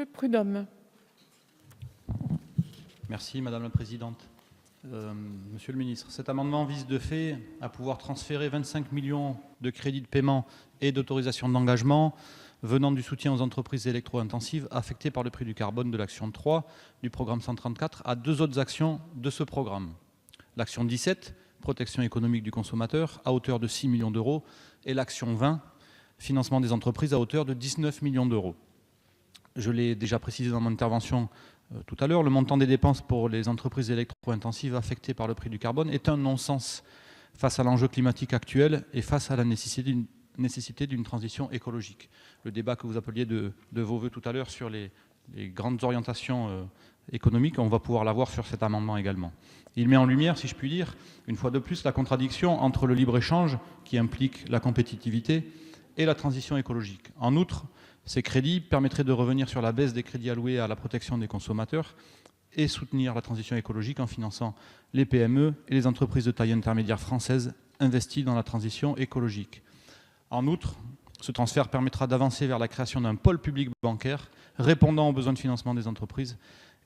Monsieur Prudhomme. Merci Madame la Présidente. Monsieur le Ministre, cet amendement vise de fait à pouvoir transférer 25 millions de crédits de paiement et d'autorisation d'engagement venant du soutien aux entreprises électro-intensives affectées par le prix du carbone de l'action 3 du programme 134 à deux autres actions de ce programme. L'action 17, protection économique du consommateur, à hauteur de 6 millions d'euros, et l'action 20, financement des entreprises, à hauteur de 19 millions d'euros. Je l'ai déjà précisé dans mon intervention tout à l'heure, le montant des dépenses pour les entreprises électro-intensives affectées par le prix du carbone est un non-sens face à l'enjeu climatique actuel et face à la nécessité d'une transition écologique. Le débat que vous appeliez de vos voeux tout à l'heure sur les grandes orientations économiques, on va pouvoir l'avoir sur cet amendement également. Il met en lumière, si je puis dire, une fois de plus, la contradiction entre le libre-échange, qui implique la compétitivité, et la transition écologique. En outre, ces crédits permettraient de revenir sur la baisse des crédits alloués à la protection des consommateurs et soutenir la transition écologique en finançant les PME et les entreprises de taille intermédiaire françaises investies dans la transition écologique. En outre, ce transfert permettra d'avancer vers la création d'un pôle public bancaire répondant aux besoins de financement des entreprises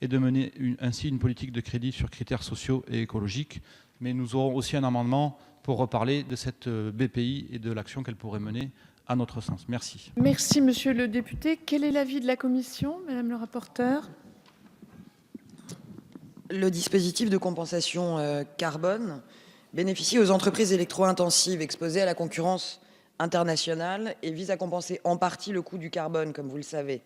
et de mener ainsi une politique de crédit sur critères sociaux et écologiques. Mais nous aurons aussi un amendement pour reparler de cette BPI et de l'action qu'elle pourrait mener à notre sens. Merci. Merci, monsieur le député. Quel est l'avis de la commission, madame le rapporteur? Le dispositif de compensation carbone bénéficie aux entreprises électro-intensives exposées à la concurrence internationale et vise à compenser en partie le coût du carbone, comme vous le savez.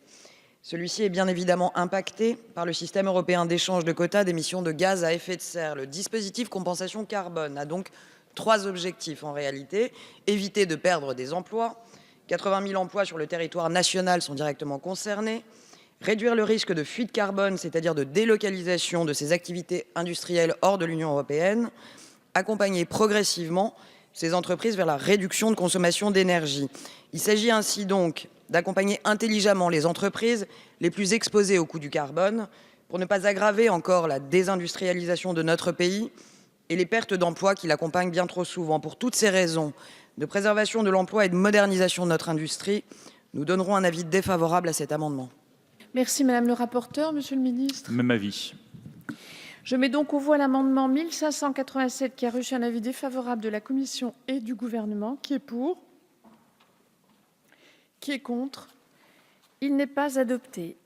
Celui-ci est bien évidemment impacté par le système européen d'échange de quotas d'émissions de gaz à effet de serre. Le dispositif compensation carbone a donc trois objectifs en réalité: éviter de perdre des emplois, 80 000 emplois sur le territoire national sont directement concernés, réduire le risque de fuite carbone, c'est-à-dire de délocalisation de ces activités industrielles hors de l'Union européenne, accompagner progressivement ces entreprises vers la réduction de consommation d'énergie. Il s'agit ainsi donc d'accompagner intelligemment les entreprises les plus exposées au coût du carbone pour ne pas aggraver encore la désindustrialisation de notre pays et les pertes d'emplois qui l'accompagnent bien trop souvent. Pour toutes ces raisons de préservation de l'emploi et de modernisation de notre industrie, nous donnerons un avis défavorable à cet amendement. Merci, madame le rapporteur. Monsieur le ministre? Même avis. Je mets donc aux voix l'amendement 1587 qui a reçu un avis défavorable de la commission et du gouvernement. Qui est pour? Qui est contre? Il n'est pas adopté.